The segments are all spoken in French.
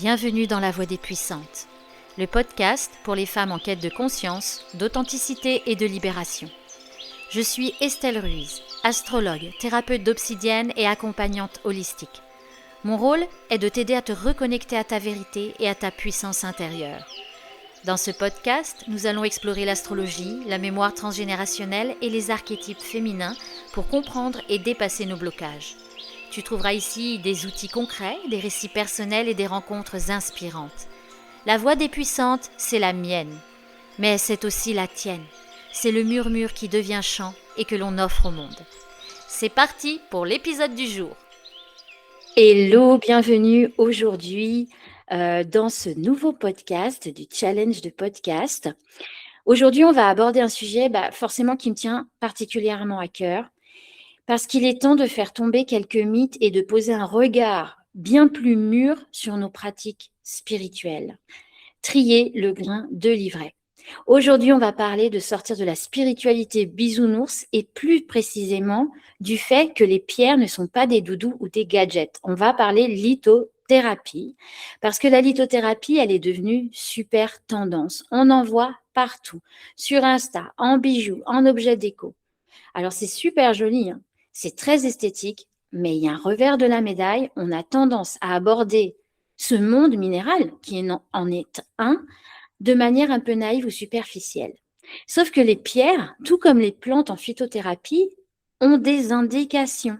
Bienvenue dans La Voix des Puissantes, le podcast pour les femmes en quête de conscience, d'authenticité et de libération. Je suis Estelle Ruiz, astrologue, thérapeute d'obsidienne et accompagnante holistique. Mon rôle est de t'aider à te reconnecter à ta vérité et à ta puissance intérieure. Dans ce podcast, nous allons explorer l'astrologie, la mémoire transgénérationnelle et les archétypes féminins pour comprendre et dépasser nos blocages. Tu trouveras ici des outils concrets, des récits personnels et des rencontres inspirantes. La voix des puissantes, c'est la mienne, mais c'est aussi la tienne. C'est le murmure qui devient chant et que l'on offre au monde. C'est parti pour l'épisode du jour. Hello, bienvenue aujourd'hui dans ce nouveau podcast du challenge de podcast. Aujourd'hui, on va aborder un sujet forcément qui me tient particulièrement à cœur, parce qu'il est temps de faire tomber quelques mythes et de poser un regard bien plus mûr sur nos pratiques spirituelles. Trier le grain de l'ivraie. Aujourd'hui, on va parler de sortir de la spiritualité bisounours et plus précisément du fait que les pierres ne sont pas des doudous ou des gadgets. On va parler lithothérapie parce que la lithothérapie, elle est devenue super tendance. On en voit partout, sur Insta, en bijoux, en objets déco. Alors, c'est super joli, hein. C'est très esthétique, mais il y a un revers de la médaille. On a tendance à aborder ce monde minéral, qui en est un, de manière un peu naïve ou superficielle. Sauf que les pierres, tout comme les plantes en phytothérapie, ont des indications,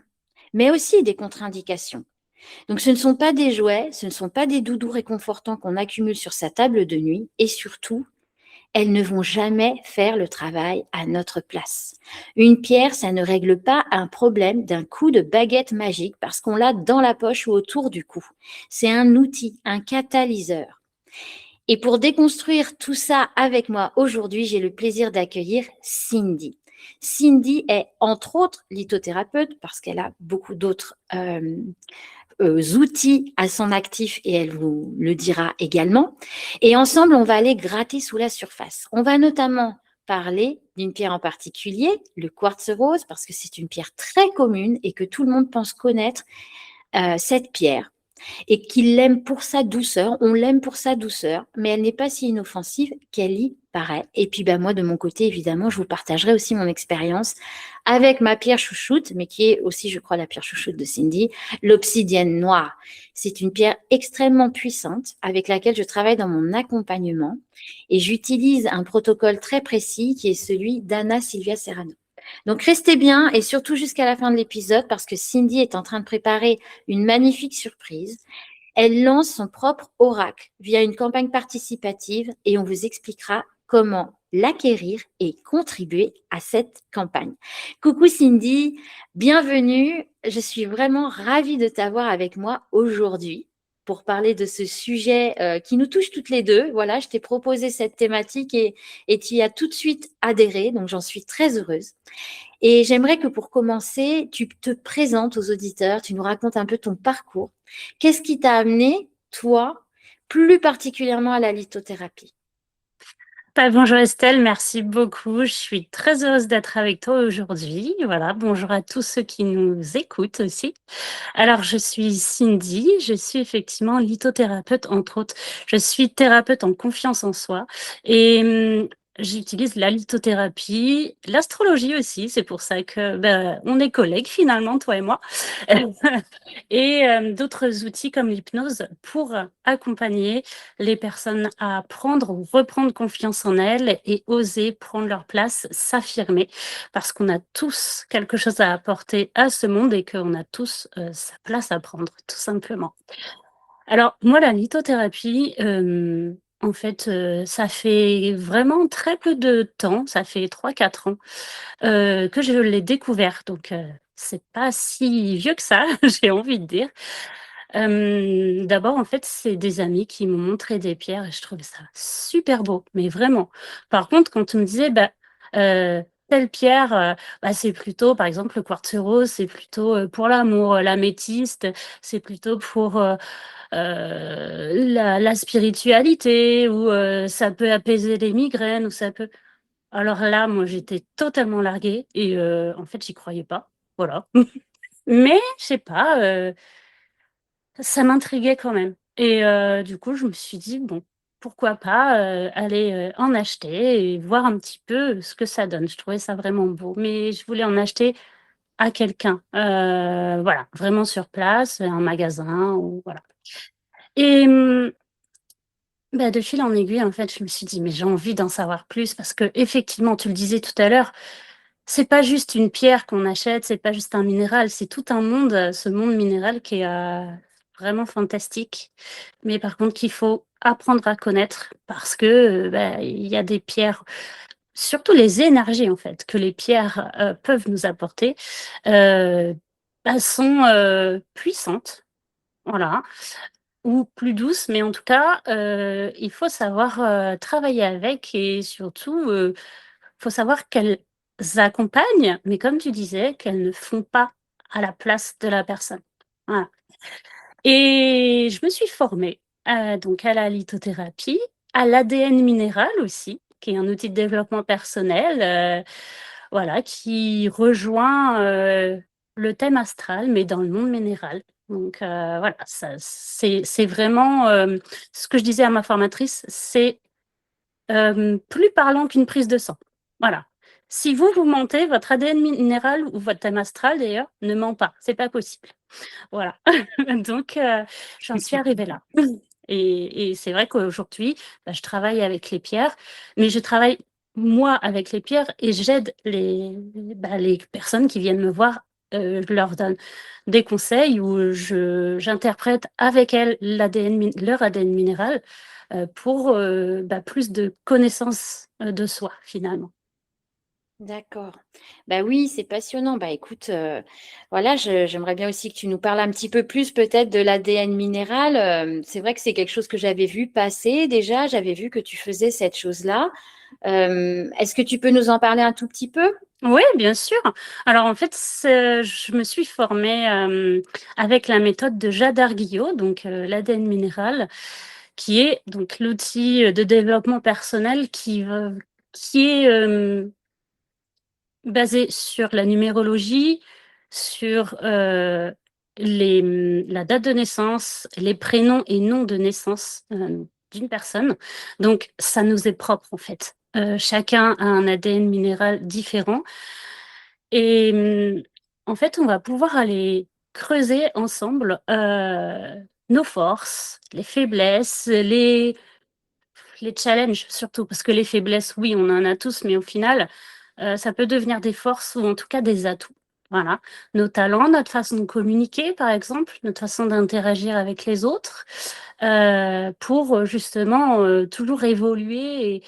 mais aussi des contre-indications. Donc, ce ne sont pas des jouets, ce ne sont pas des doudous réconfortants qu'on accumule sur sa table de nuit, et surtout, elles ne vont jamais faire le travail à notre place. Une pierre, ça ne règle pas un problème d'un coup de baguette magique parce qu'on l'a dans la poche ou autour du cou. C'est un outil, un catalyseur. Et pour déconstruire tout ça avec moi aujourd'hui, j'ai le plaisir d'accueillir Cindy. Cindy est entre autres lithothérapeute parce qu'elle a beaucoup d'autres outils à son actif et elle vous le dira également. Et ensemble, on va aller gratter sous la surface. On va notamment parler d'une pierre en particulier, le quartz rose, parce que c'est une pierre très commune et que tout le monde pense connaître cette pierre et qu'il l'aime pour sa douceur. On l'aime pour sa douceur, mais elle n'est pas si inoffensive qu'elle y paraît. Et puis moi, de mon côté, évidemment, je vous partagerai aussi mon expérience avec ma pierre chouchoute, mais qui est aussi, je crois, la pierre chouchoute de Cindy, l'obsidienne noire. C'est une pierre extrêmement puissante avec laquelle je travaille dans mon accompagnement et j'utilise un protocole très précis qui est celui d'Anna Silvia Serrano. Donc, restez bien et surtout jusqu'à la fin de l'épisode parce que Cindy est en train de préparer une magnifique surprise. Elle lance son propre oracle via une campagne participative et on vous expliquera comment l'acquérir et contribuer à cette campagne. Coucou Cindy, bienvenue. Je suis vraiment ravie de t'avoir avec moi aujourd'hui pour parler de ce sujet qui nous touche toutes les deux. Voilà, je t'ai proposé cette thématique et tu y as tout de suite adhéré, donc j'en suis très heureuse. Et j'aimerais que pour commencer, tu te présentes aux auditeurs, tu nous racontes un peu ton parcours. Qu'est-ce qui t'a amené, toi, plus particulièrement à la lithothérapie? Bonjour Estelle, merci beaucoup. Je suis très heureuse d'être avec toi aujourd'hui. Voilà, bonjour à tous ceux qui nous écoutent aussi. Alors, je suis Cindy, je suis effectivement lithothérapeute, entre autres. Je suis thérapeute en confiance en soi et j'utilise la lithothérapie, l'astrologie aussi. C'est pour ça que on est collègues finalement, toi et moi. Et d'autres outils comme l'hypnose pour accompagner les personnes à prendre ou reprendre confiance en elles et oser prendre leur place, s'affirmer, parce qu'on a tous quelque chose à apporter à ce monde et qu'on a tous sa place à prendre, tout simplement. Alors, moi, la lithothérapie, en fait, ça fait vraiment très peu de temps, ça fait 3-4 ans que je l'ai découvert. Donc, c'est pas si vieux que ça, j'ai envie de dire. D'abord, en fait, c'est des amis qui m'ont montré des pierres et je trouvais ça super beau, mais vraiment. Par contre, quand on me disait, telle pierre, c'est plutôt, par exemple, le quartz rose, c'est plutôt pour l'amour, l'améthyste, c'est plutôt pour la spiritualité, ou ça peut apaiser les migraines, ou ça peut. Alors là, moi, j'étais totalement larguée et en fait, j'y croyais pas. Voilà. Mais je sais pas, ça m'intriguait quand même Et du coup, je me suis dit: «Bon, pourquoi pas, aller, en acheter et voir un petit peu ce que ça donne». Je trouvais ça vraiment beau, mais je voulais en acheter à quelqu'un, voilà, vraiment sur place, un magasin ou voilà. Et bah, de fil en aiguille, en fait, je me suis dit: «Mais j'ai envie d'en savoir plus» parce que effectivement, tu le disais tout à l'heure, c'est pas juste une pierre qu'on achète, c'est pas juste un minéral, c'est tout un monde, ce monde minéral qui est, vraiment fantastique. Mais par contre qu'il faut apprendre à connaître parce que, bah, il y a des pierres, surtout les énergies, en fait, que les pierres, peuvent nous apporter, heu, bah, sont, puissantes, voilà, ou plus douces, mais en tout cas, il faut savoir, travailler avec et surtout, faut savoir qu'elles accompagnent, mais comme tu disais, qu'elles ne font pas à la place de la personne. Voilà. Et je me suis formée, donc à la lithothérapie, à l'ADN minéral aussi, qui est un outil de développement personnel, voilà, qui rejoint, le thème astral, mais dans le monde minéral. Donc, voilà, ça c'est vraiment, ce que je disais à ma formatrice, c'est plus parlant qu'une prise de sang. Voilà. Si vous, vous mentez, votre ADN minéral ou votre thème astral d'ailleurs ne ment pas, c'est pas possible. Voilà. Donc j'en suis arrivée là. Et c'est vrai qu'aujourd'hui, bah, je travaille avec les pierres, mais je travaille moi avec les pierres et j'aide les personnes qui viennent me voir, je leur donne des conseils ou j'interprète avec elles leur ADN minéral, pour, bah, plus de connaissance, de soi finalement. D'accord. Bah oui, c'est passionnant. Bah écoute, voilà, j'aimerais bien aussi que tu nous parles un petit peu plus peut-être de l'ADN minéral. C'est vrai que c'est quelque chose que j'avais vu passer déjà, j'avais vu que tu faisais cette chose-là. Est-ce que tu peux nous en parler un tout petit peu? Oui, bien sûr. Alors en fait, je me suis formée, avec la méthode de Jade Arguillot, donc l'ADN minéral, qui est donc l'outil, de développement personnel qui est, basé sur la numérologie, sur, la date de naissance, les prénoms et noms de naissance, d'une personne. Donc ça nous est propre en fait. Chacun a un ADN minéral différent et en fait, on va pouvoir aller creuser ensemble, nos forces, les faiblesses, les challenges surtout, parce que les faiblesses, oui, on en a tous, mais au final, ça peut devenir des forces ou en tout cas des atouts. Voilà. Nos talents, notre façon de communiquer, par exemple, notre façon d'interagir avec les autres, pour, justement, toujours évoluer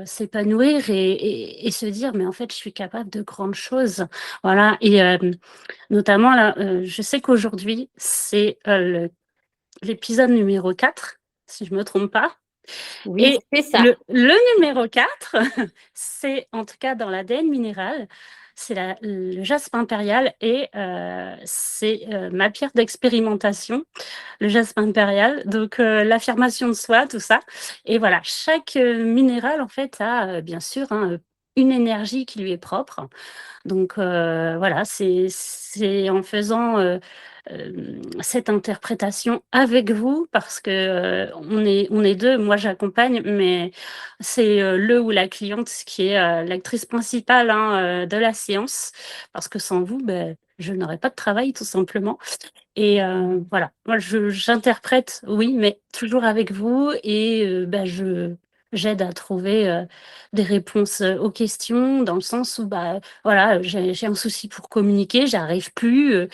s'épanouir et se dire: «Mais en fait, je suis capable de grandes choses». Voilà et notamment là, je sais qu'aujourd'hui, c'est, l'épisode numéro 4, si je me trompe pas. Oui, Et c'est ça. le numéro 4, c'est en tout cas dans l'ADN minéral, c'est le jaspe impérial et c'est, ma pierre d'expérimentation, le jaspe impérial, donc l'affirmation de soi, tout ça et voilà, chaque, minéral en fait a, bien sûr, hein, une énergie qui lui est propre donc voilà, c'est en faisant, cette interprétation avec vous parce que, on est 2. Moi j'accompagne, mais c'est, le ou la cliente qui est, l'actrice principale, hein, de la séance parce que sans vous, beh, je n'aurais pas de travail tout simplement et voilà. Moi j'interprète, oui, mais toujours avec vous et bah, j'aide à trouver, des réponses, aux questions dans le sens où, bah, voilà, j'ai un souci pour communiquer, j'arrive plus,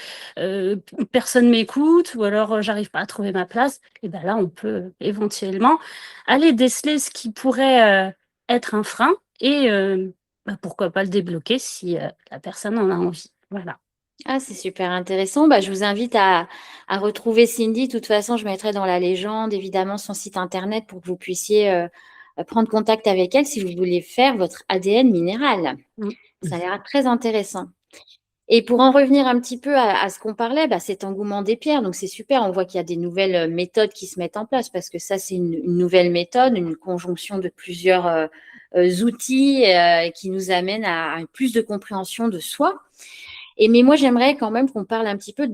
personne m'écoute ou alors, j'arrive pas à trouver ma place et bah, là, on peut éventuellement aller déceler ce qui pourrait, être un frein et bah, pourquoi pas le débloquer si, la personne en a envie. Voilà. Ah, c'est super intéressant. Bah, je vous invite à retrouver Cindy. De toute façon, je mettrai dans la légende, évidemment, son site internet pour que vous puissiez prendre contact avec elle si vous voulez faire votre ADN minéral. Mmh. Ça a l'air très intéressant. Et pour en revenir un petit peu à ce qu'on parlait, bah, cet engouement des pierres, donc c'est super, on voit qu'il y a des nouvelles méthodes qui se mettent en place parce que ça, c'est une nouvelle méthode, une conjonction de plusieurs outils qui nous amènent à plus de compréhension de soi. Et mais moi, j'aimerais quand même qu'on parle un petit peu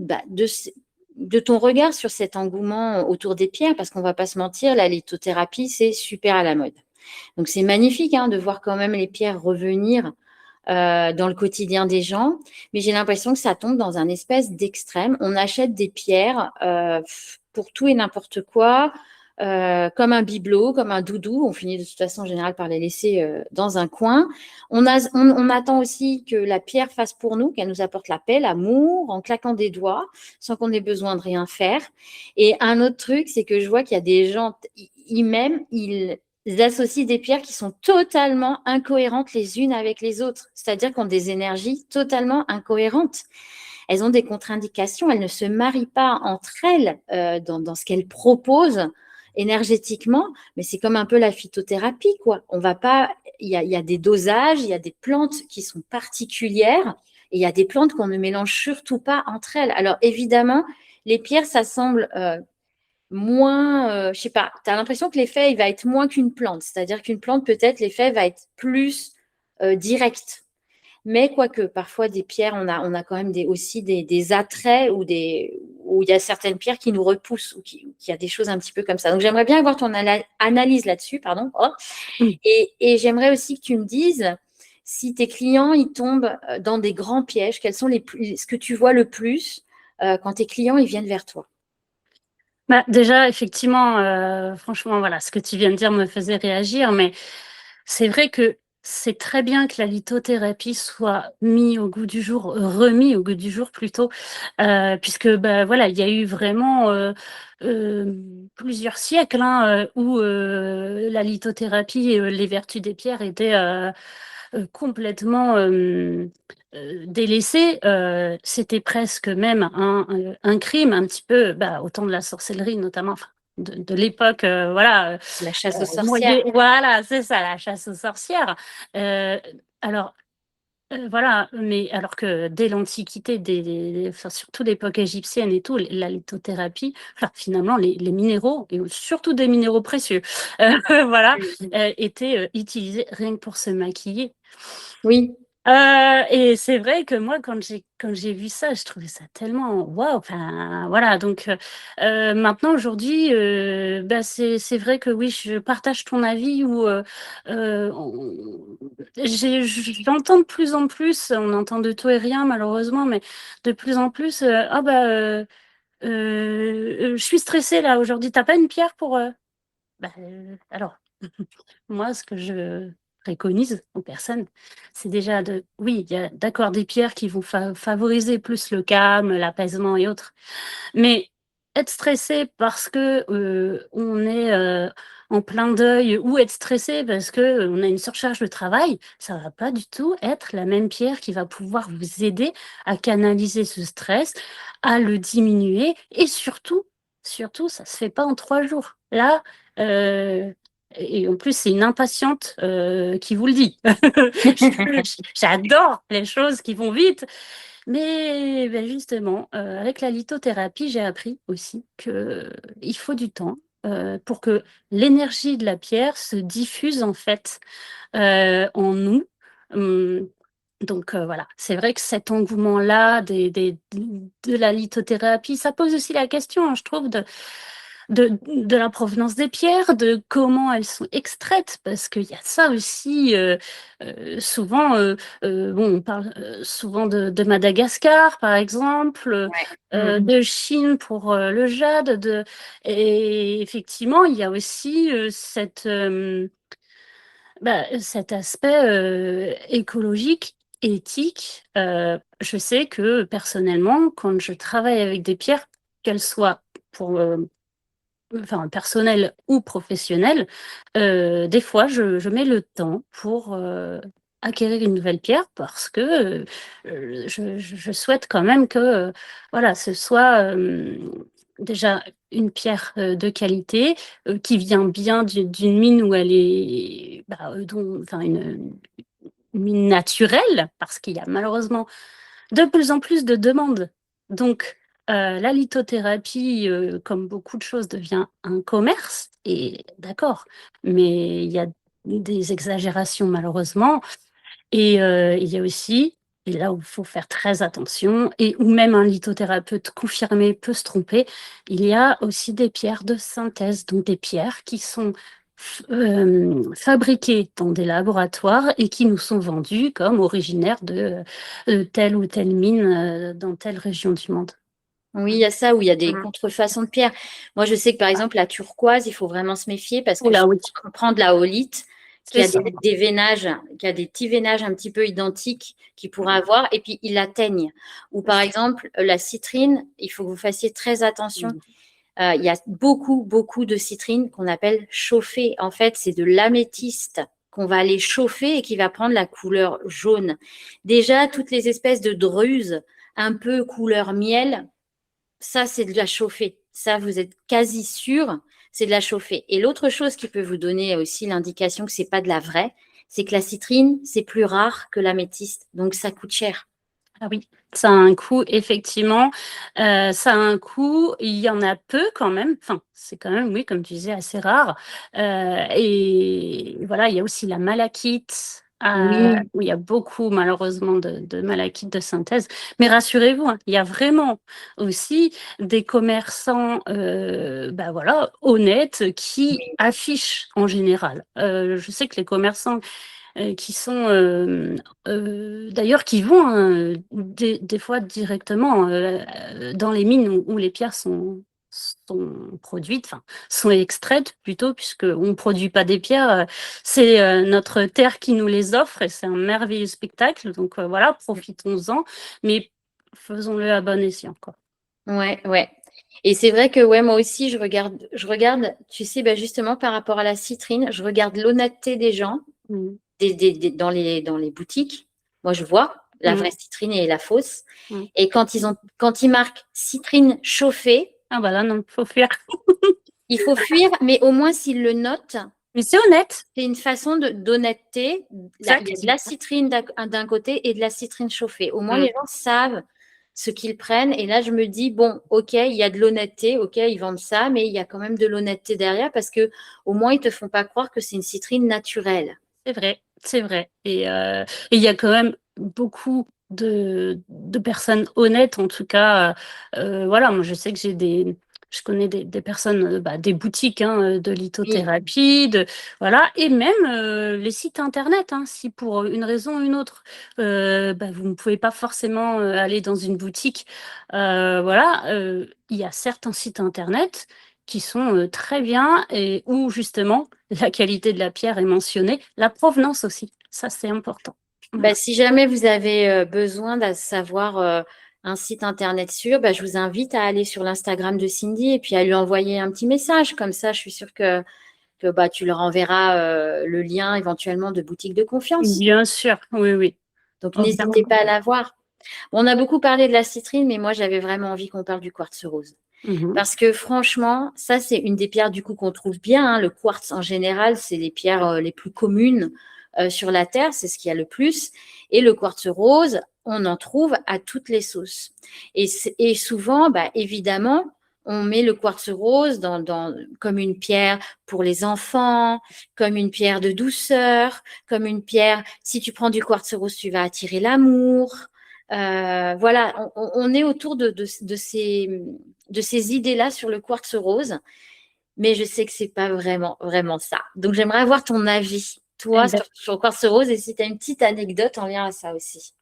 de ton regard sur cet engouement autour des pierres, parce qu'on ne va pas se mentir, la lithothérapie, c'est super à la mode. Donc, c'est magnifique hein, de voir quand même les pierres revenir dans le quotidien des gens, mais j'ai l'impression que ça tombe dans un espèce d'extrême. On achète des pierres pour tout et n'importe quoi, comme un bibelot, comme un doudou. On finit de toute façon en général par les laisser dans un coin. On attend aussi que la pierre fasse pour nous, qu'elle nous apporte la paix, l'amour, en claquant des doigts, sans qu'on ait besoin de rien faire. Et un autre truc, c'est que je vois qu'il y a des gens, ils associent des pierres qui sont totalement incohérentes les unes avec les autres, c'est-à-dire qu'ont des énergies totalement incohérentes. Elles ont des contre-indications, elles ne se marient pas entre elles dans ce qu'elles proposent énergétiquement, mais c'est comme un peu la phytothérapie, quoi. On va pas, il y a des dosages, il y a des plantes qui sont particulières, et il y a des plantes qu'on ne mélange surtout pas entre elles. Alors évidemment, les pierres, ça semble moins, je sais pas, tu as l'impression que l'effet, il va être moins qu'une plante. C'est-à-dire qu'une plante, peut-être, l'effet va être plus direct. Mais quoique, parfois, des pierres, on a quand même aussi des attraits où il y a certaines pierres qui nous repoussent ou qui a des choses un petit peu comme ça. Donc, j'aimerais bien avoir ton analyse là-dessus, pardon. Oh. Et j'aimerais aussi que tu me dises si tes clients, ils tombent dans des grands pièges, quels sont ce que tu vois le plus quand tes clients, ils viennent vers toi. Bah, déjà, effectivement, franchement, voilà, ce que tu viens de dire me faisait réagir, mais c'est vrai que c'est très bien que la lithothérapie soit remis au goût du jour plutôt, puisque bah, voilà, il y a eu vraiment plusieurs siècles hein, où la lithothérapie, les vertus des pierres étaient complètement délaissées. C'était presque même un crime, un petit peu, bah, au temps de la sorcellerie notamment. Enfin, de l'époque, voilà, La chasse aux sorcières. voilà, c'est ça, la chasse aux sorcières. Euh, alors, voilà, mais alors que dès l'Antiquité, enfin, surtout l'époque égyptienne et tout, la lithothérapie, enfin, finalement, les minéraux, et surtout des minéraux précieux, voilà, étaient utilisés rien que pour se maquiller. Oui. Et c'est vrai que moi, quand j'ai vu ça, je trouvais ça tellement waouh. Enfin, voilà. Donc maintenant, aujourd'hui, bah, c'est vrai que oui, je partage ton avis où j'entends de plus en plus, on entend de tout et rien malheureusement, mais de plus en plus, ah bah, je suis stressée là aujourd'hui. T'as pas une pierre pour bah, alors. Moi, ce que je préconise aux personnes, c'est déjà oui, il y a d'accord des pierres qui vont favoriser plus le calme, l'apaisement et autres. Mais être stressé parce que on est en plein deuil ou être stressé parce que on a une surcharge de travail, ça va pas du tout être la même pierre qui va pouvoir vous aider à canaliser ce stress, à le diminuer et surtout, ça se fait pas en 3 jours. Là, euh, et en plus, c'est une impatiente qui vous le dit. J'adore les choses qui vont vite. Mais ben, justement, avec la lithothérapie, j'ai appris aussi qu'il faut du temps pour que l'énergie de la pierre se diffuse en fait en nous. Hum, donc voilà, c'est vrai que cet engouement-là de la lithothérapie, ça pose aussi la question, hein, je trouve, de la provenance des pierres, de comment elles sont extraites, parce qu'il y a ça aussi, souvent, bon, on parle souvent de Madagascar, par exemple, Ouais. de Chine pour le jade, et effectivement, il y a aussi cet aspect écologique, éthique. Je sais que personnellement, quand je travaille avec des pierres, qu'elles soient pour enfin personnel ou professionnel, des fois je mets le temps pour acquérir une nouvelle pierre parce que je souhaite quand même que voilà, ce soit déjà une pierre de qualité qui vient bien d'une mine où elle est, bah, enfin une mine naturelle, parce qu'il y a malheureusement de plus en plus de demandes. Donc, la lithothérapie, comme beaucoup de choses, devient un commerce, et d'accord, mais il y a des exagérations malheureusement. Et il y a aussi et là où il faut faire très attention, et où même un lithothérapeute confirmé peut se tromper, il y a aussi des pierres de synthèse, donc des pierres qui sont fabriquées dans des laboratoires et qui nous sont vendues comme originaires de telle ou telle mine dans telle région du monde. Oui, il y a ça où il y a des Mhm. contrefaçons de pierre. Moi, je sais que par exemple, la turquoise, il faut vraiment se méfier parce que Oula, oui, on prend de la holite qui c'est a ça. des veinages, qui a des petits veinages un petit peu identiques qu'il pourra avoir, et puis il la teigne. Ou par exemple, la citrine, il faut que vous fassiez très attention. Il y a beaucoup, beaucoup de citrines qu'on appelle chauffées. En fait, c'est de l'améthyste qu'on va aller chauffer et qui va prendre la couleur jaune. Déjà, toutes les espèces de druzes un peu couleur miel, ça, c'est de la chauffer. Ça, vous êtes quasi sûr, c'est de la chauffer. Et l'autre chose qui peut vous donner aussi l'indication que c'est pas de la vraie, c'est que la citrine, c'est plus rare que l'améthyste. Donc, ça coûte cher. Ah oui, ça a un coût, effectivement. Ça a un coût, il y en a peu quand même. Enfin, c'est quand même, oui, comme tu disais, assez rare. Et voilà, il y a aussi la malachite, Oui, où il y a beaucoup, malheureusement, de malachite de synthèse. Mais rassurez-vous, hein, il y a vraiment aussi des commerçants, bah voilà, honnêtes qui oui, affichent en général. Je sais que les commerçants qui sont d'ailleurs qui vont des fois directement dans les mines où les pierres sont produites, enfin sont extraites plutôt, puisqu'on ne produit pas des pierres, c'est notre terre qui nous les offre et c'est un merveilleux spectacle. Donc voilà, profitons-en, mais faisons-le à bon escient, quoi. ouais, ouais. Et c'est vrai que ouais, moi aussi, je regarde, tu sais, bah, justement par rapport à la citrine, je regarde l'honnêteté des gens Mm. dans les boutiques. Moi, je vois la Mm. vraie citrine et la fausse. Mm. Et quand ils marquent citrine chauffée, Ah bah là, non, faut fuir. il faut fuir, mais au moins s'ils le notent, Mais c'est honnête, c'est une façon d'honnêteté. Là, il y a de exact. la citrine d'un côté et de la citrine chauffée. Au moins, Mm. les gens savent ce qu'ils prennent. Et là, je me dis, bon, OK, il y a de l'honnêteté, OK, ils vendent ça, mais il y a quand même de l'honnêteté derrière parce que au moins, ils ne te font pas croire que c'est une citrine naturelle. C'est vrai, c'est vrai. Et il y a quand même beaucoup de personnes honnêtes, en tout cas. Voilà, moi, je sais que je connais des personnes, bah, des boutiques hein, de Oui, lithothérapie, voilà, et même les sites internet. Hein, si pour une raison ou une autre, bah, vous ne pouvez pas forcément aller dans une boutique, voilà, il y a certains sites internet qui sont très bien et où justement la qualité de la pierre est mentionnée, la provenance aussi, ça c'est important. bah, Voilà. si jamais vous avez besoin de savoir un site internet sûr, bah, je vous invite à aller sur l'Instagram de Cindy et puis à lui envoyer un petit message. Comme ça, je suis sûre que bah, tu leur enverras le lien éventuellement de boutique de confiance. Bien sûr, oui, oui. Donc, Aucun n'hésitez pas à problème. la voir. Bon, on a beaucoup parlé de la citrine, mais moi, j'avais vraiment envie qu'on parle du quartz rose. Mhm. Parce que franchement, ça, c'est une des pierres du coup qu'on trouve bien. Hein. Le quartz, en général, c'est les pierres les plus communes sur la Terre. C'est ce qu'il y a le plus. Et le quartz rose, on en trouve à toutes les sauces. Et souvent, bah, évidemment, on met le quartz rose comme une pierre pour les enfants, comme une pierre de douceur, comme une pierre, si tu prends du quartz rose, tu vas attirer l'amour. Voilà, on est autour de ces idées-là sur le quartz rose, mais je sais que c'est pas vraiment, vraiment ça. Donc, j'aimerais avoir ton avis, Eh toi, ben, sur le quartz rose, et si tu as une petite anecdote en lien à ça aussi.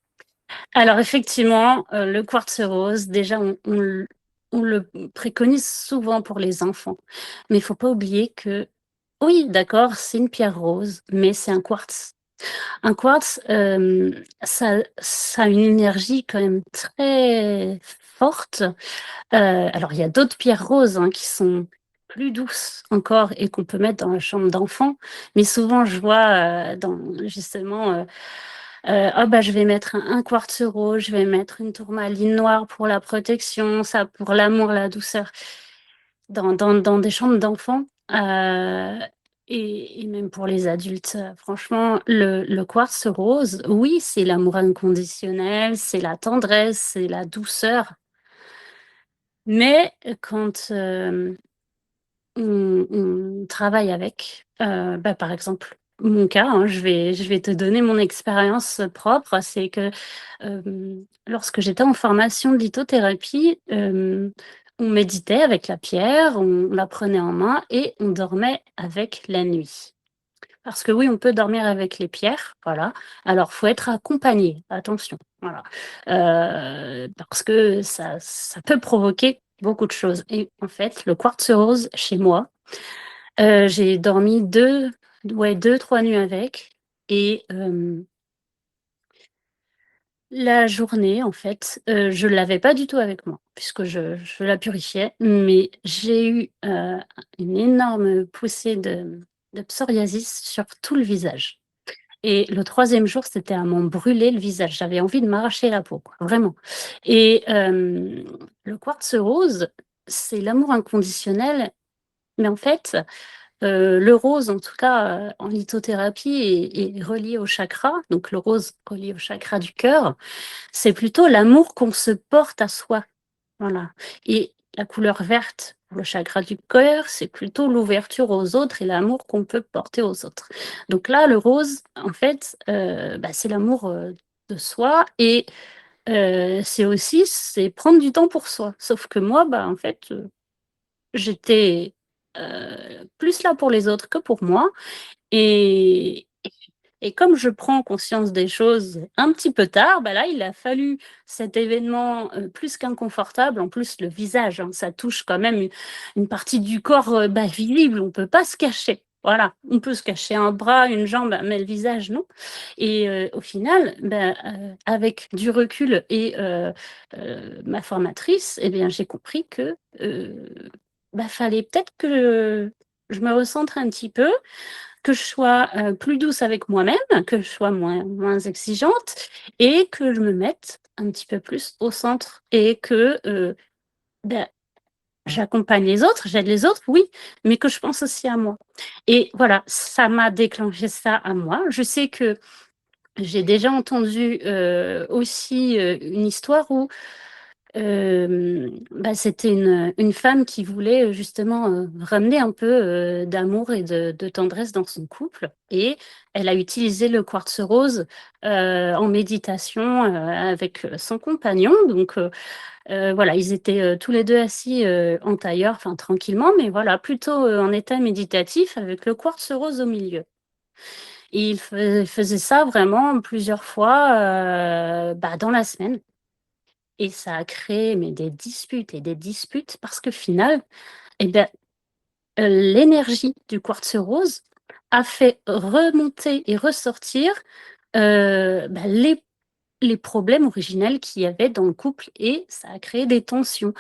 alors effectivement, le quartz rose, déjà on le préconise souvent pour les enfants, mais il faut pas oublier que oui, d'accord, c'est une pierre rose, mais c'est un quartz. Un quartz, ça a une énergie quand même très forte. Alors, il y a d'autres pierres roses hein, qui sont plus douces encore et qu'on peut mettre dans la chambre d'enfant. Mais souvent, je vois justement, oh, bah, je vais mettre un quartz rose, je vais mettre une tourmaline noire pour la protection, ça pour l'amour, la douceur, dans des chambres d'enfants. Et même pour les adultes, franchement, le quartz rose, oui, c'est l'amour inconditionnel, c'est la tendresse, c'est la douceur. Mais quand on travaille avec, bah, par exemple, mon cas, hein, je vais te donner mon expérience propre. C'est que lorsque j'étais en formation de lithothérapie, on méditait avec la pierre, on la prenait en main et on dormait avec la nuit. Parce que oui, on peut dormir avec les pierres, voilà. Alors, faut être accompagné, attention, voilà. Parce que ça peut provoquer beaucoup de choses. Et en fait, le quartz rose chez moi, j'ai dormi 2, 3 nuits avec et la journée, en fait, je l'avais pas du tout avec moi puisque je la purifiais, mais j'ai eu, une énorme poussée de psoriasis sur tout le visage. Et le troisième jour, c'était à m'en brûler le visage. J'avais envie de m'arracher la peau, quoi, vraiment. Et le quartz rose, c'est l'amour inconditionnel, mais en fait, le rose, en tout cas, en lithothérapie est relié au chakra, donc le rose relié au chakra du cœur, c'est plutôt l'amour qu'on se porte à soi. Voilà. Et la couleur verte, pour le chakra du cœur, c'est plutôt l'ouverture aux autres et l'amour qu'on peut porter aux autres. Donc là, le rose, en fait, c'est l'amour de soi et c'est prendre du temps pour soi. Sauf que moi, en fait, j'étais plus là pour les autres que pour moi. Et, et comme je prends conscience des choses un petit peu tard, là, il a fallu cet événement plus qu'inconfortable. En plus, le visage, hein, ça touche quand même une partie du corps visible. On ne peut pas se cacher. Voilà, on peut se cacher un bras, une jambe, mais le visage, non. Et au final, avec du recul et ma formatrice, eh bien, j'ai compris que fallait peut-être que je me recentre un petit peu, que je sois plus douce avec moi-même, que je sois moins exigeante et que je me mette un petit peu plus au centre et que ben, j'accompagne les autres, j'aide les autres, oui, mais que je pense aussi à moi. Et voilà, ça m'a déclenché ça à moi. Je sais que j'ai déjà entendu aussi une histoire où c'était une femme qui voulait justement ramener un peu d'amour et de tendresse dans son couple. Et elle a utilisé le quartz rose en méditation avec son compagnon. Donc voilà, ils étaient tous les deux assis en tailleur, enfin tranquillement, mais voilà, plutôt en état méditatif avec le quartz rose au milieu. Et il faisait ça vraiment plusieurs fois dans la semaine. Et ça a créé mais des disputes et des disputes parce qu'au final, eh ben, l'énergie du quartz rose a fait remonter et ressortir, les problèmes originels qu'il y avait dans le couple et ça a créé des tensions.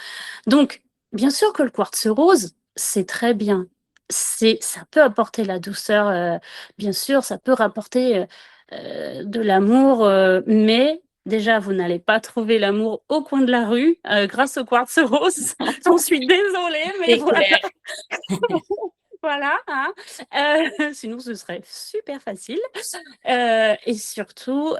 Donc, bien sûr que le quartz rose, c'est très bien. Ça peut apporter la douceur, bien sûr, ça peut rapporter de l'amour, mais déjà, vous n'allez pas trouver l'amour au coin de la rue grâce au quartz rose. J'en suis désolée, mais C'est voilà. clair. Voilà, hein. Sinon, ce serait super facile. Et surtout,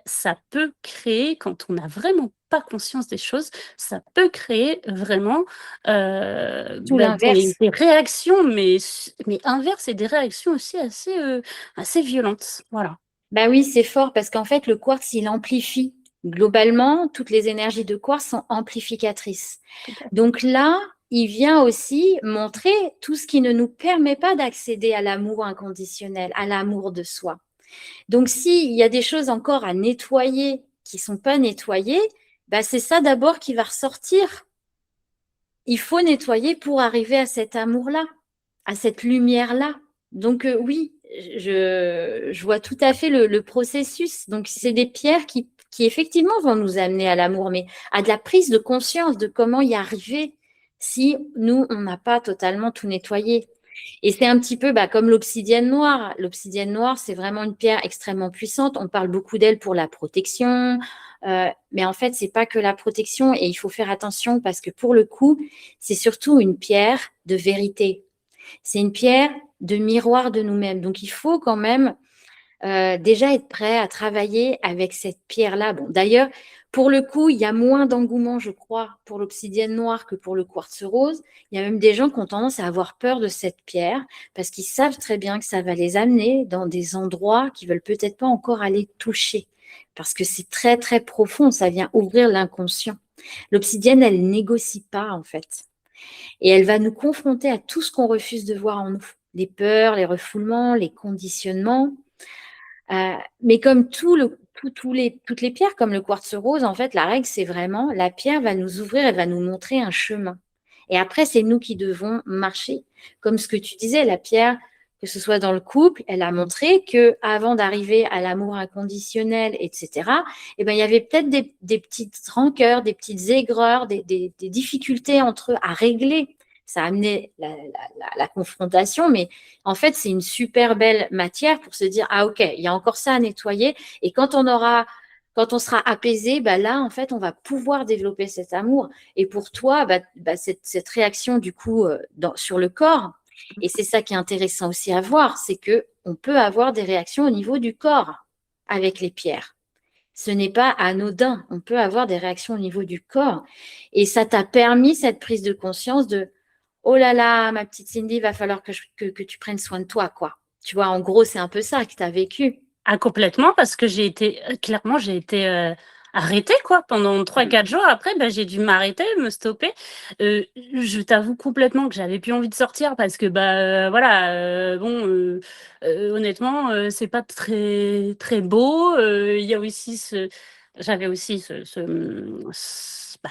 ça peut créer, quand on n'a vraiment pas conscience des choses, ça peut créer vraiment Tout l'inverse. des réactions, mais inverses et des réactions aussi assez violentes. Voilà. Bah oui, c'est fort parce qu'en fait, le quartz, il amplifie. Globalement, toutes les énergies de quartz sont amplificatrices. Tout à fait. Donc là, il vient aussi montrer tout ce qui ne nous permet pas d'accéder à l'amour inconditionnel, à l'amour de soi. Donc, s'il y a des choses encore à nettoyer qui ne sont pas nettoyées, c'est ça d'abord qui va ressortir. Il faut nettoyer pour arriver à cet amour-là, à cette lumière-là. Donc oui, je vois tout à fait le processus. Donc c'est des pierres qui effectivement vont nous amener à l'amour, mais à de la prise de conscience de comment y arriver si nous, on n'a pas totalement tout nettoyé. Et c'est un petit peu comme l'obsidienne noire. L'obsidienne noire, c'est vraiment une pierre extrêmement puissante. On parle beaucoup d'elle pour la protection, mais en fait, c'est pas que la protection et il faut faire attention parce que pour le coup, c'est surtout une pierre de vérité. C'est une pierre de miroir de nous-mêmes. Donc, il faut quand même déjà être prêt à travailler avec cette pierre-là. Bon, d'ailleurs, pour le coup, il y a moins d'engouement, je crois, pour l'obsidienne noire que pour le quartz rose. Il y a même des gens qui ont tendance à avoir peur de cette pierre parce qu'ils savent très bien que ça va les amener dans des endroits qu'ils veulent peut-être pas encore aller toucher parce que c'est très, très profond. Ça vient ouvrir l'inconscient. L'obsidienne, elle négocie pas, en fait. Et elle va nous confronter à tout ce qu'on refuse de voir en nous. Les peurs, les refoulements, les conditionnements. Mais comme toutes les pierres, comme le quartz rose, en fait, la règle, c'est vraiment, la pierre va nous ouvrir, elle va nous montrer un chemin. Et après, c'est nous qui devons marcher. Comme ce que tu disais, la pierre, que ce soit dans le couple, elle a montré que avant d'arriver à l'amour inconditionnel, etc., eh ben, il y avait peut-être des petites rancœurs, des petites aigreurs, des difficultés entre eux à régler. Ça a amené la confrontation, mais en fait, c'est une super belle matière pour se dire, ah ok, il y a encore ça à nettoyer. Et quand on sera apaisé, bah là, en fait, on va pouvoir développer cet amour. Et pour toi, cette réaction du coup sur le corps, et c'est ça qui est intéressant aussi à voir, c'est que on peut avoir des réactions au niveau du corps avec les pierres. Ce n'est pas anodin. On peut avoir des réactions au niveau du corps. Et ça t'a permis cette prise de conscience de oh là là, ma petite Cindy, il va falloir que tu prennes soin de toi, quoi. Tu vois, en gros, c'est un peu ça que tu as vécu. Ah complètement parce que clairement j'ai été, arrêtée quoi pendant 3-4 jours. Après, j'ai dû m'arrêter, me stopper. Je t'avoue complètement que j'avais plus envie de sortir parce que, voilà, bon, honnêtement, c'est pas très très beau. Il y a aussi j'avais aussi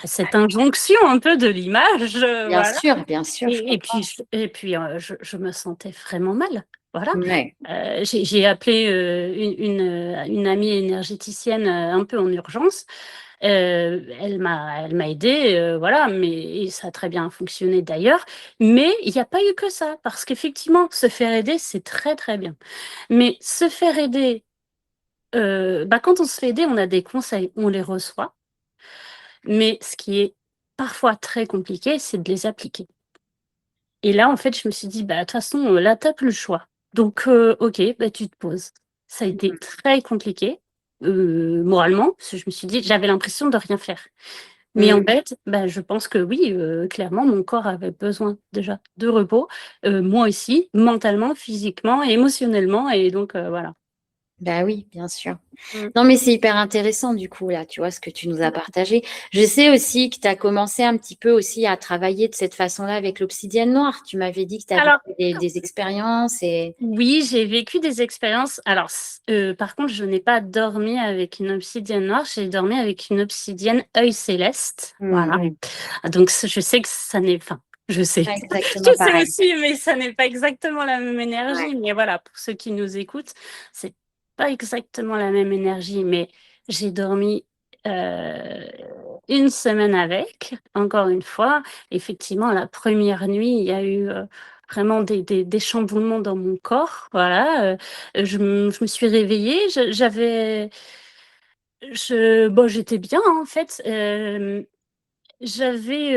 cette injonction un peu de l'image, voilà. Bien sûr, je Et comprends. puis je me sentais vraiment mal, voilà. Ouais. J'ai appelé, une amie énergéticienne, un peu en urgence. Elle m'a aidée, voilà, mais et ça a très bien fonctionné d'ailleurs. Mais il n'y a pas eu que ça, parce qu'effectivement, se faire aider, c'est très, très bien. Mais se faire aider, quand on se fait aider, on a des conseils, on les reçoit, mais ce qui est parfois très compliqué, c'est de les appliquer. Et là, en fait, je me suis dit: «Bah, de toute façon, là, tu plus le choix. Donc OK, tu te poses». Ça a été très compliqué, moralement, parce que je me suis dit j'avais l'impression de rien faire. Mais en Mm. fait, je pense que oui, clairement, mon corps avait besoin déjà de repos, moi aussi, mentalement, physiquement, émotionnellement et donc voilà. Bah oui, bien sûr. Mmh. Non, mais c'est hyper intéressant du coup, là, tu vois, ce que tu nous as partagé. Je sais aussi que tu as commencé un petit peu aussi à travailler de cette façon-là avec l'obsidienne noire. Tu m'avais dit que tu avais Alors fait des expériences et… oui, j'ai vécu des expériences. Alors, par contre, je n'ai pas dormi avec une obsidienne noire, j'ai dormi avec une obsidienne œil céleste. Voilà. Mm. Donc, je sais que ça n'est, enfin, je sais, Pas je exactement sais pareil. aussi, mais ça n'est pas exactement la même Ouais. énergie. Mais voilà, pour ceux qui nous écoutent, c'est pas exactement la même énergie. Mais j'ai dormi euh, une semaine avec, encore une fois. Effectivement, la première nuit, il y a eu vraiment des chamboulements dans mon corps. Voilà, je me suis réveillée, bon, j'étais bien, hein, en fait. J'avais,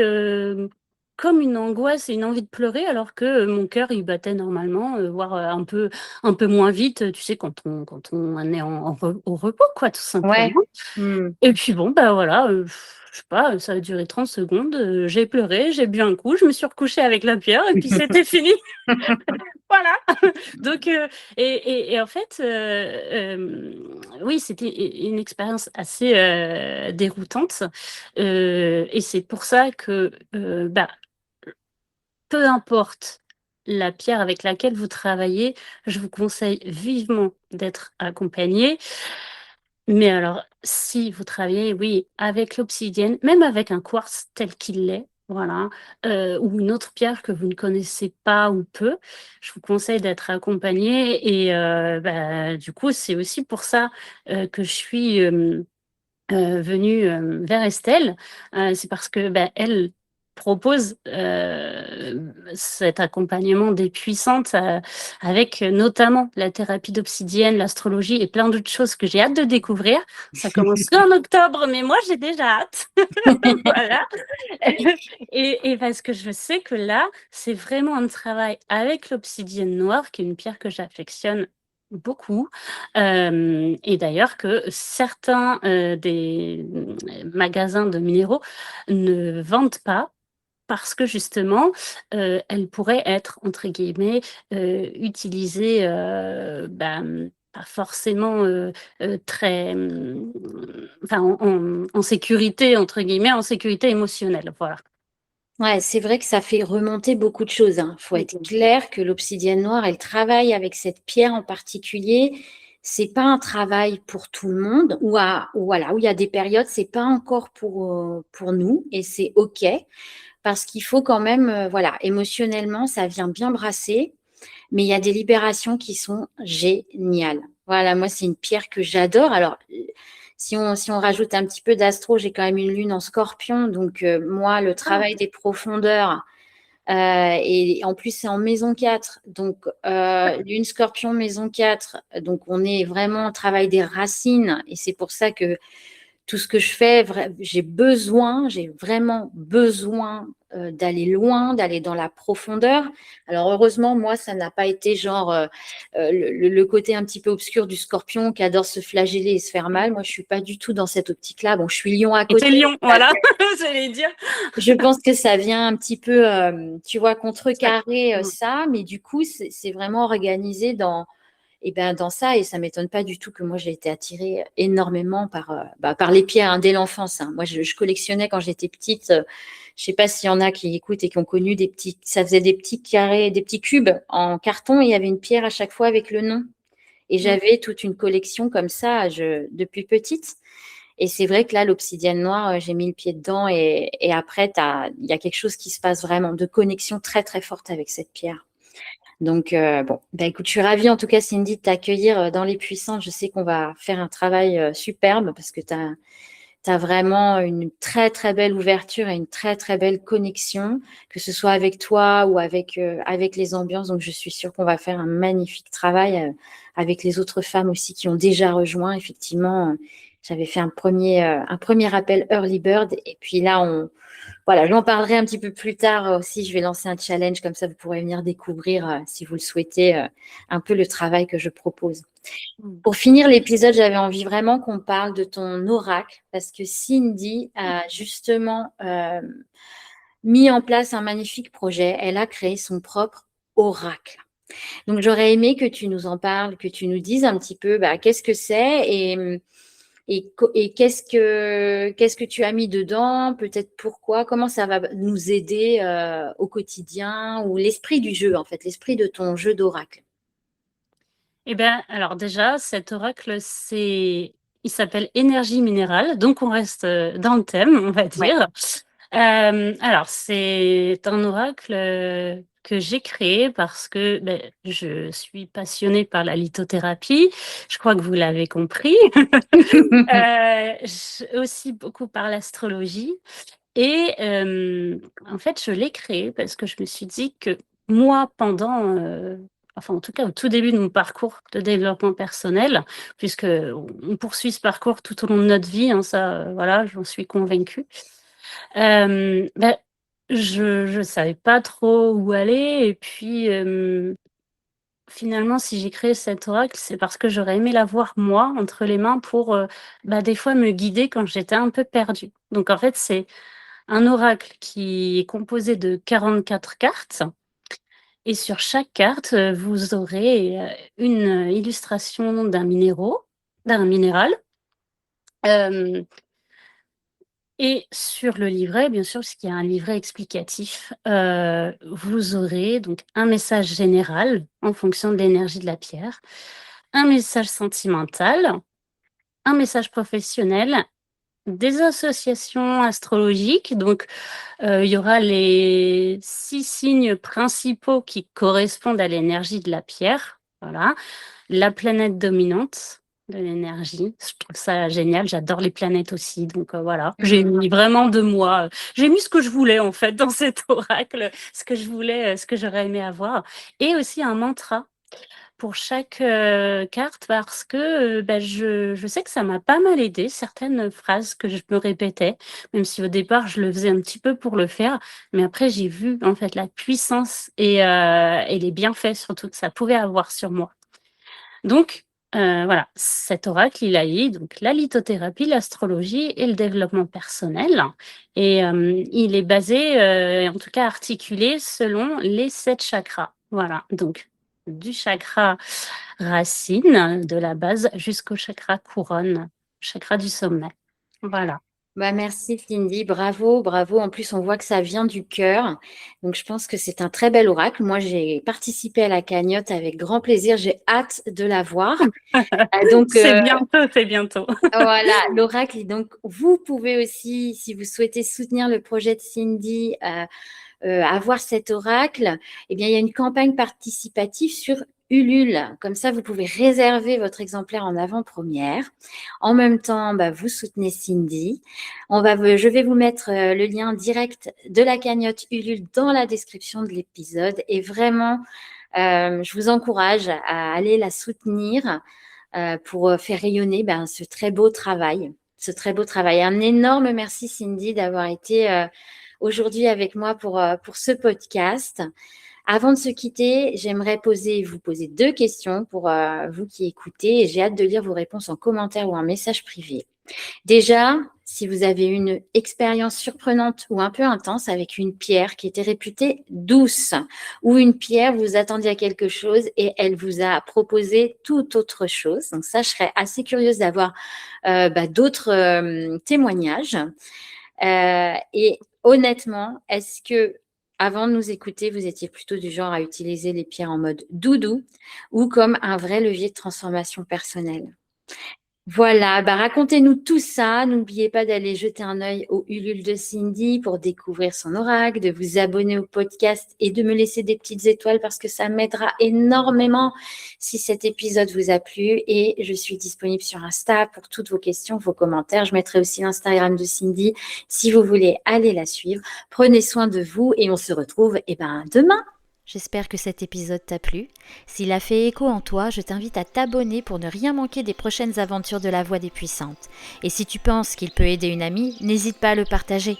comme une angoisse et une envie de pleurer alors que, mon cœur, il battait normalement, voire, un peu moins vite, tu sais, quand on est au repos, quoi, tout Ouais. simplement. Mm. Et puis bon, voilà, je sais pas, ça a duré 30 secondes, j'ai pleuré, j'ai bu un coup, je me suis recouchée avec la pierre et puis c'était fini. Voilà. Donc en fait, oui, c'était une expérience assez, déroutante, et c'est pour ça que, peu importe la pierre avec laquelle vous travaillez, je vous conseille vivement d'être accompagné. Mais alors, si vous travaillez, oui, avec l'obsidienne, même avec un quartz tel qu'il est, voilà, ou une autre pierre que vous ne connaissez pas ou peu, je vous conseille d'être accompagné et du coup, c'est aussi pour ça, que je suis, venue, vers Estelle, c'est parce que, elle propose, cet accompagnement des puissantes, avec notamment la thérapie d'obsidienne, l'astrologie et plein d'autres choses que j'ai hâte de découvrir. Ça commence qu'en octobre, mais moi j'ai déjà hâte. Voilà. Et parce que je sais que là, c'est vraiment un travail avec l'obsidienne noire, qui est une pierre que j'affectionne beaucoup, et d'ailleurs que certains, des, magasins de minéraux ne vendent pas parce que justement, elle pourrait être entre guillemets, utilisée, pas forcément, très, enfin en «sécurité» entre guillemets, en sécurité émotionnelle, voilà. Ouais, c'est vrai que ça fait remonter beaucoup de choses, hein. Faut Mmh être mh. clair que l'obsidienne noire, elle travaille avec cette pierre en particulier. C'est pas un travail pour tout le monde ou voilà, où il y a des périodes, c'est pas encore pour nous et c'est OK parce qu'il faut quand même, voilà, émotionnellement, ça vient bien brasser, mais il y a des libérations qui sont géniales. Voilà, moi, c'est une pierre que j'adore. Alors, si on rajoute un petit peu d'astro, j'ai quand même une lune en scorpion. Donc, moi, le Ah! travail des profondeurs, et en plus, c'est en maison 4. Donc, lune scorpion, maison 4. Donc, on est vraiment au travail des racines. Et c'est pour ça que tout ce que je fais, j'ai vraiment besoin d'aller loin, d'aller dans la profondeur. Alors heureusement, moi, ça n'a pas été genre le côté un petit peu obscur du scorpion qui adore se flageller et se faire mal. Moi, je suis pas du tout dans cette optique-là. Bon, je suis lion à Et tu côté. lion, voilà, j'allais dire. Je pense que ça vient un petit peu, tu vois, Ça contrecarrer mmh. ça, mais du coup, c'est vraiment organisé dans ça, et ça m'étonne pas du tout que moi j'ai été attirée énormément par les pierres, hein, dès l'enfance, hein. Moi, je collectionnais quand j'étais petite. Je sais pas s'il y en a qui écoutent et qui ont connu ça faisait des petits carrés, des petits cubes en carton, et il y avait une pierre à chaque fois avec le nom. Et Mmh. j'avais toute une collection comme ça depuis petite. Et c'est vrai que là, l'obsidienne noire, j'ai mis le pied dedans, et après, il y a quelque chose qui se passe vraiment de connexion très très forte avec cette pierre. Donc, bon, bah, écoute, je suis ravie en tout cas, Cindy, de t'accueillir dans Les Puissantes. Je sais qu'on va faire un travail superbe parce que tu as vraiment une très, très belle ouverture et une très, très belle connexion, que ce soit avec toi ou avec les ambiances. Donc, je suis sûre qu'on va faire un magnifique travail avec les autres femmes aussi qui ont déjà rejoint. Effectivement, j'avais fait un premier appel Early Bird, et puis là, voilà, j'en parlerai un petit peu plus tard aussi. Je vais lancer un challenge, comme ça vous pourrez venir découvrir, si vous le souhaitez, un peu le travail que je propose. Mmh. Pour finir l'épisode, j'avais envie vraiment qu'on parle de ton oracle, parce que Cindy a justement mis en place un magnifique projet. Elle a créé son propre oracle. Donc j'aurais aimé que tu nous en parles, que tu nous dises un petit peu qu'est-ce que c'est, et qu'est-ce que tu as mis dedans, peut-être pourquoi, comment ça va nous aider au quotidien, ou l'esprit du jeu, en fait, l'esprit de ton jeu d'oracle. Et ben, alors déjà, cet oracle, il s'appelle énergie minérale, donc on reste, dans le thème, on va Ouais. dire. Alors c'est un oracle, que j'ai créé parce que, je suis passionnée par la lithothérapie. Je crois que vous l'avez compris. Aussi beaucoup par l'astrologie. Et en fait, je l'ai créé parce que je me suis dit que moi, pendant, enfin, en tout cas, au tout début de mon parcours de développement personnel, puisque on poursuit ce parcours tout au long de notre vie, hein, ça, voilà, j'en suis convaincue. Bah, je savais pas trop où aller et puis, finalement, si j'ai créé cet oracle, c'est parce que j'aurais aimé l'avoir moi, entre les mains pour, des fois me guider quand j'étais un peu perdue. Donc en fait, c'est un oracle qui est composé de 44 cartes et sur chaque carte, vous aurez, une, illustration d'un minéral, hem et sur le livret, bien sûr, puisqu'il y a un livret explicatif, vous aurez donc un message général en fonction de l'énergie de la pierre, un message sentimental, un message professionnel, des associations astrologiques. Donc il y aura les 6 signes principaux qui correspondent à l'énergie de la pierre, voilà. La planète dominante de l'énergie, je trouve ça génial, j'adore les planètes aussi, donc voilà. J'ai Mhm. mis vraiment de moi, j'ai mis ce que je voulais en fait dans cet oracle, ce que je voulais, ce que j'aurais aimé avoir et aussi un mantra pour chaque, carte parce que, je sais que ça m'a pas mal aidé certaines phrases que je me répétais, même si au départ je le faisais un petit peu pour le faire, mais après j'ai vu en fait la puissance et les bienfaits surtout que ça pouvait avoir sur moi. Donc, voilà, cet oracle, il allie donc la lithothérapie, l'astrologie et le développement personnel et il est basé, en tout cas articulé selon les 7 chakras. Voilà, donc du chakra racine, de la base, jusqu'au chakra couronne, chakra du sommet. Voilà. Bah, merci Cindy, bravo, bravo. En plus, on voit que ça vient du cœur. Donc, je pense que c'est un très bel oracle. Moi, j'ai participé à la cagnotte avec grand plaisir. J'ai hâte de la voir. Donc, C'est bientôt, c'est bientôt. voilà, l'oracle. Et donc, vous pouvez aussi, si vous souhaitez soutenir le projet de Cindy, avoir cet oracle, eh bien, il y a une campagne participative sur Ulule. Comme ça, vous pouvez réserver votre exemplaire en avant-première. En même temps, bah, vous soutenez Cindy. Je vais vous mettre le lien direct de la cagnotte Ulule dans la description de l'épisode. Et vraiment, je vous encourage à aller la soutenir pour faire rayonner ce très beau travail. Ce très beau travail. Un énorme merci Cindy d'avoir été aujourd'hui avec moi pour ce podcast. Avant de se quitter, j'aimerais vous poser 2 questions pour vous qui écoutez et j'ai hâte de lire vos réponses en commentaire ou en message privé. Déjà, si vous avez une expérience surprenante ou un peu intense avec une pierre qui était réputée douce ou une pierre, vous attendiez à quelque chose et elle vous a proposé tout autre chose. Donc ça, je serais assez curieuse d'avoir d'autres témoignages. Et honnêtement, est-ce que avant de nous écouter, vous étiez plutôt du genre à utiliser les pierres en mode doudou ou comme un vrai levier de transformation personnelle? Voilà, racontez-nous tout ça. N'oubliez pas d'aller jeter un œil au Ulule de Cindy pour découvrir son oracle, de vous abonner au podcast et de me laisser des petites étoiles parce que ça m'aidera énormément si cet épisode vous a plu. Et je suis disponible sur Insta pour toutes vos questions, vos commentaires. Je mettrai aussi l'Instagram de Cindy si vous voulez aller la suivre. Prenez soin de vous et on se retrouve demain. J'espère que cet épisode t'a plu. S'il a fait écho en toi, je t'invite à t'abonner pour ne rien manquer des prochaines aventures de la Voix des Puissantes. Et si tu penses qu'il peut aider une amie, n'hésite pas à le partager.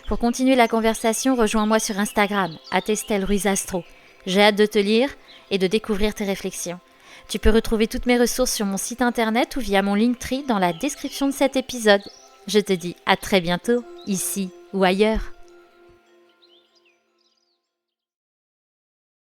Pour continuer la conversation, rejoins-moi sur Instagram, @EstelleRuizAstro. J'ai hâte de te lire et de découvrir tes réflexions. Tu peux retrouver toutes mes ressources sur mon site internet ou via mon Linktree dans la description de cet épisode. Je te dis à très bientôt, ici ou ailleurs.